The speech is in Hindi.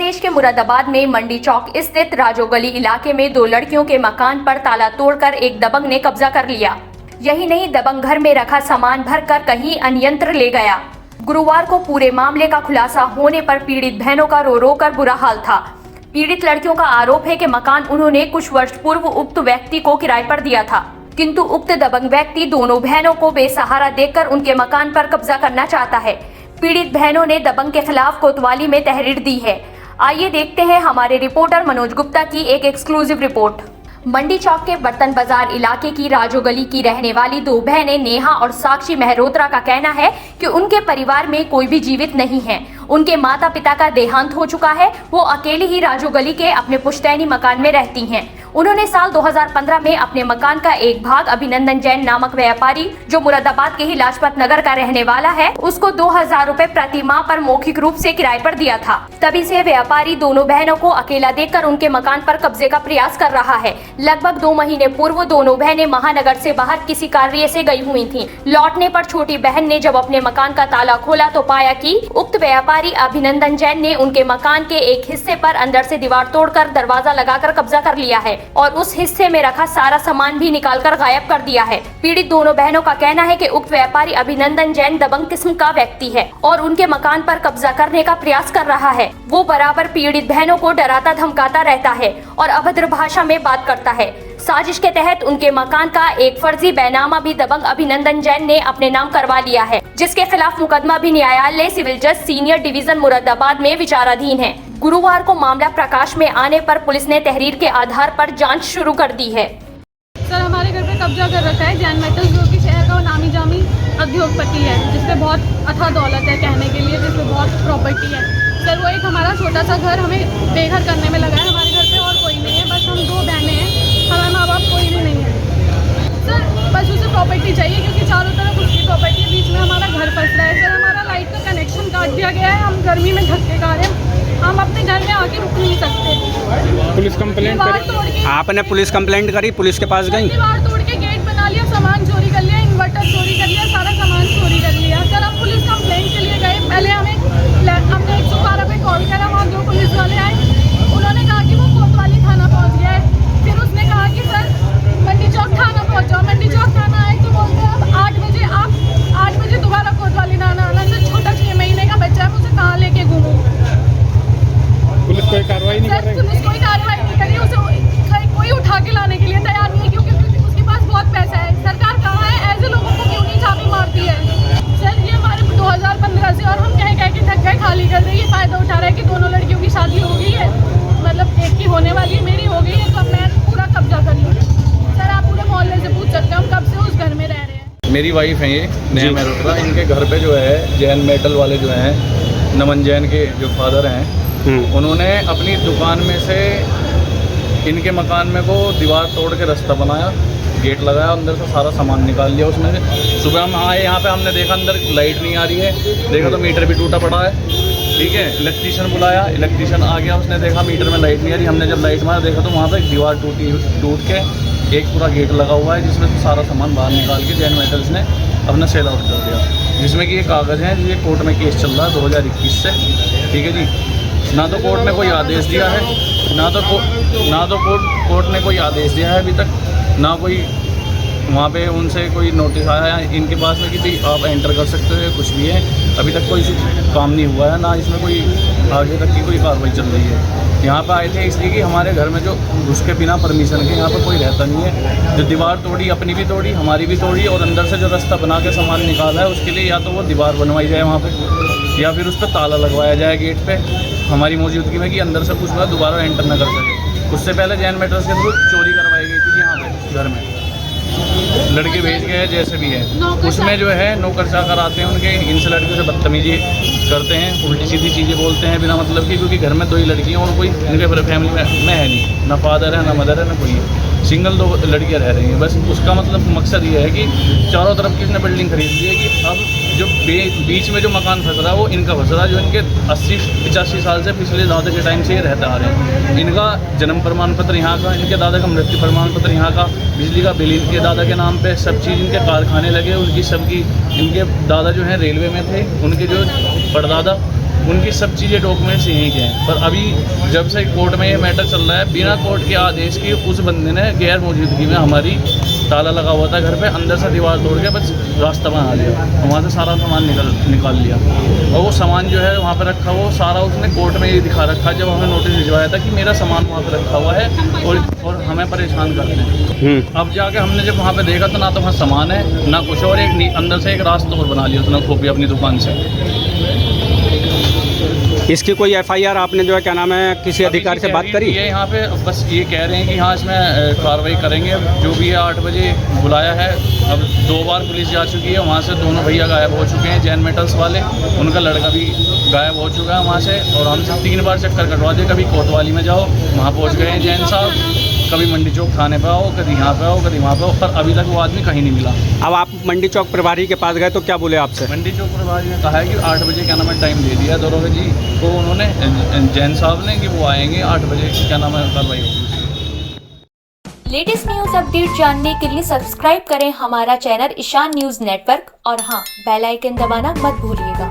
प्रदेश के मुरादाबाद में मंडी चौक स्थित राजोगली इलाके में 2 लड़कियों के मकान पर ताला तोड़कर एक दबंग ने कब्जा कर लिया। यही नहीं, दबंग घर में रखा सामान भरकर कहीं अन्यंत्र ले गया। गुरुवार को पूरे मामले का खुलासा होने पर पीड़ित बहनों का रो रो कर बुरा हाल था। पीड़ित लड़कियों का आरोप है कि मकान उन्होंने कुछ वर्ष पूर्व उक्त व्यक्ति को किराए पर दिया था, किंतु उक्त दबंग व्यक्ति दोनों बहनों को बेसहारा देखकर उनके मकान पर कब्जा करना चाहता है। पीड़ित बहनों ने दबंग के खिलाफ कोतवाली में तहरीर दी है। आइए देखते हैं हमारे रिपोर्टर मनोज गुप्ता की एक एक्सक्लूसिव रिपोर्ट। मंडी चौक के बर्तन बाजार इलाके की राजोगली की रहने वाली 2 बहनें नेहा और साक्षी मेहरोत्रा का कहना है कि उनके परिवार में कोई भी जीवित नहीं है। उनके माता पिता का देहांत हो चुका है। वो अकेली ही राजोगली के अपने पुश्तैनी मकान में रहती हैं। उन्होंने साल 2015 में अपने मकान का एक भाग अभिनंदन जैन नामक व्यापारी, जो मुरादाबाद के ही लाजपत नगर का रहने वाला है, उसको 2000 रुपए प्रति माह पर मौखिक रूप से किराए पर दिया था। तभी से व्यापारी दोनों बहनों को अकेला देखकर उनके मकान पर कब्जे का प्रयास कर रहा है। लगभग 2 महीने पूर्व दोनों बहनें महानगर से बाहर किसी कार्य से गई हुई थीं। लौटने पर छोटी बहन ने जब अपने मकान का ताला खोला तो पाया कि उक्त व्यापारी अभिनंदन जैन ने उनके मकान के एक हिस्से पर अंदर से दीवार तोड़कर दरवाजा लगाकर कब्जा कर लिया है और उस हिस्से में रखा सारा सामान भी निकालकर गायब कर दिया है। पीड़ित दोनों बहनों का कहना है कि उक्त व्यापारी अभिनंदन जैन दबंग किस्म का व्यक्ति है और उनके मकान पर कब्जा करने का प्रयास कर रहा है। वो बराबर पीड़ित बहनों को डराता धमकाता रहता है और अभद्र भाषा में बात करता है। साजिश के तहत उनके मकान का एक फर्जी बैनामा भी दबंग अभिनंदन जैन ने अपने नाम करवा लिया है, जिसके खिलाफ मुकदमा भी न्यायालय सिविल जज सीनियर डिवीजन मुरादाबाद में विचाराधीन है। गुरुवार को मामला प्रकाश में आने पर पुलिस ने तहरीर के आधार पर जांच शुरू कर दी है। सर, हमारे घर पे कब्जा कर रखा है जैन मेटल्स, जो कि शहर का नामी जामी उद्योगपति है, जिसपे बहुत अथाह दौलत है कहने के लिए, जिसपे बहुत प्रॉपर्टी है। सर, वो एक हमारा छोटा सा घर हमें बेघर करने में लगा है। हमारे घर पे और कोई नहीं है, बस हम 2 बहनें हैं, हमारे माँ बाप कोई भी नहीं है। सर, बस उसे प्रॉपर्टी चाहिए क्योंकि चारों तरफ उसकी प्रॉपर्टी है, बीच में हमारा घर फंस रहा है। सर, हमारा लाइट का कनेक्शन काट दिया गया है, हम गर्मी में धक्के खा रहे हैं, हम अपने घर में आके रुक नहीं सकते। पुलिस कंप्लेंट करी? आपने पुलिस कंप्लेंट करी? पुलिस के पास गई? दीवार तोड़ के गेट बना लिया, सामान चोरी कर लिया, इन्वर्टर चोरी कर लिया, सारा सामान चोरी कर लिया। सर, हम पुलिस कंप्लेंट के लिए गए। पहले हमने 112 पे कॉल करा, वहाँ 2 पुलिस वाले आए, उन्होंने कहा कि वो कोतवाली थाना पहुँच गया है। फिर उसने कहा कि सर मंडी चौक थाना पहुँच जाओ। मंडी चौक थाना आए तो बोलते हैं अब 8 बजे दोबारा कोतवाली थाना आना। सर, छोटा 6 महीने का बच्चा है, मुझे कहाँ लेके घूमूं? पुलिस कोई कार्रवाई नहीं कर रही? पुलिस कोई कार्रवाई नहीं करी, उसे कोई उठा के लाने के लिए तैयार नहीं है, क्योंकि उसके पास बहुत पैसा है। सरकार कहाँ है? ऐसे लोगों को क्यों नहीं चाबी मारती है? सर, ये हमारे 2015 से और हम कह के थक गए, खाली कर रही है। फायदा उठा रहा है कि दोनों लड़कियों की शादी हो गई है, मतलब एक की होने वाली, मेरी हो गई है, तो अब मैं पूरा कब्जा कर लूँ। सर, आप पूरे मोहल्ले से पूछ सकते हैं, हम कब से उस घर में रह रहे हैं। मेरी वाइफ है ये नेहा मेहरोत्रा। इनके घर पे जो है जैन मेटल वाले जो हैं, नमन जैन के जो फादर हैं, उन्होंने अपनी दुकान में से इनके मकान में को दीवार तोड़ के रास्ता बनाया, गेट लगाया, अंदर से सारा सामान निकाल लिया उसमें से। सुबह हम आए यहाँ पे, हमने देखा अंदर लाइट नहीं आ रही है, देखा तो मीटर भी टूटा पड़ा है। ठीक है, इलेक्ट्रीशियन बुलाया, इलेक्ट्रीशियन आ गया, उसने देखा मीटर में लाइट नहीं आ रही। हमने जब लाइट मारा देखा तो वहाँ पर दीवार टूट के एक पूरा गेट लगा हुआ है, जिसमें से सारा सामान बाहर निकाल के जैन मेटल्स ने अपना सेल आउट कर दिया, जिसमें कि ये कागज़ हैं, ये कोर्ट में केस चल रहा है 2021 से। ठीक है जी, ना तो कोर्ट ने कोई आदेश दिया है, ना तो कोर्ट ने कोई आदेश दिया है अभी तक, ना कोई वहाँ पे उनसे कोई नोटिस आया है इनके पास में कि भाई आप एंटर कर सकते हो, कुछ भी है। अभी तक कोई काम नहीं हुआ है, ना इसमें कोई आगे तक की कोई कार्रवाई चल रही है। यहाँ पे आए थे इसलिए कि हमारे घर में जो उसके बिना परमिशन के यहाँ पर कोई रहता नहीं है। जो दीवार तोड़ी, अपनी भी तोड़ी, हमारी भी तोड़ी, और अंदर से जो रास्ता बना के सामान निकाला है, उसके लिए या तो वो दीवार बनवाई जाए वहाँ पर, या फिर उस पर ताला लगवाया जाए गेट पे हमारी मौजूदगी में, कि अंदर से कुछ दोबारा एंटर न कर सके। उससे पहले जैन मेटल्स के थ्रू चोरी करवाई गई थी यहाँ पे घर में, लड़के भेज गए हैं जैसे भी है। उसमें जो है नौकर चाकर आते हैं उनके, इनसे लड़कियों से बदतमीजी करते हैं, उल्टी सीधी चीज़ें बोलते हैं बिना मतलब की, क्योंकि घर में 2 ही लड़कियाँ और कोई इनके फैमिली में है नहीं, ना फादर है ना मदर है ना कोई है, सिंगल 2 लड़कियाँ रह रही हैं बस। उसका मतलब मकसद ये है कि चारों तरफ किसने बिल्डिंग खरीद ली है कि अब जो बीच में जो मकान फंस रहा है वो इनका फंस रहा है, जो इनके 80-85 साल से पिछले दादा के टाइम से ये रहते आ रहे हैं। इनका जन्म प्रमाण पत्र यहाँ का, इनके दादा का मृत्यु प्रमाण पत्र यहाँ का, बिजली का बिल इनके दादा के नाम पे, सब चीज़ इनके कारखाने लगे उनकी सबकी। इनके दादा जो हैं रेलवे में थे, उनके जो परदादा उनकी सब चीज़ें डॉक्यूमेंट्स यहीं के हैं। पर अभी जब से कोर्ट में ये मैटर चल रहा है, बिना कोर्ट के आदेश की उस बंदे ने गैर मौजूदगी में हमारी ताला लगा हुआ था घर पे, अंदर से दीवार तोड़ के बस रास्ता बना लिया, वहाँ से सारा सामान निकाल लिया। और वो सामान जो है वहाँ पे रखा वो सारा उसने कोर्ट में ये दिखा रखा जब हमें नोटिस भिजवाया था कि मेरा सामान वहाँ पे रखा हुआ है और हमें परेशान करते हैं। अब जाके हमने जब वहाँ पे देखा तो ना तो वहाँ सामान है ना कुछ, और एक अंदर से एक रास्ता और बना लिया उसने खोपी अपनी दुकान से। इसकी कोई एफआईआर आपने जो है क्या नाम है किसी अधिकारी से बात करी? ये यहाँ पे बस ये कह रहे हैं कि हाँ इसमें कार्रवाई करेंगे, जो भी है 8 बजे बुलाया है। अब 2 बार पुलिस जा चुकी है, वहाँ से दोनों भैया गायब हो चुके हैं, जैन मेटल्स वाले, उनका लड़का भी गायब हो चुका है वहाँ से। और हमसे 3 बार चक्कर कटवा दिए, कभी कोतवाली में जाओ वहाँ पहुँच गए हैं जैन साहब, कभी मंडी चौक थाने पे आओ, कभी यहाँ पे आओ, कभी वहाँ पे आओ, पर अभी तक वो आदमी कहीं नहीं मिला। अब आप मंडी चौक प्रभारी के पास गए तो क्या बोले आपसे? मंडी चौक प्रभारी ने कहा है कि 8 बजे क्या नाम है टाइम दे दिया दरोगा जी को उन्होंने, जैन साहब ने, कि वो आएंगे 8 बजे क्या नाम है कार्रवाई होगी। लेटेस्ट न्यूज अपडेट जानने के लिए सब्सक्राइब करें हमारा चैनल ईशान न्यूज नेटवर्क और हाँ, बेल आइकन दबाना मत भूलिएगा।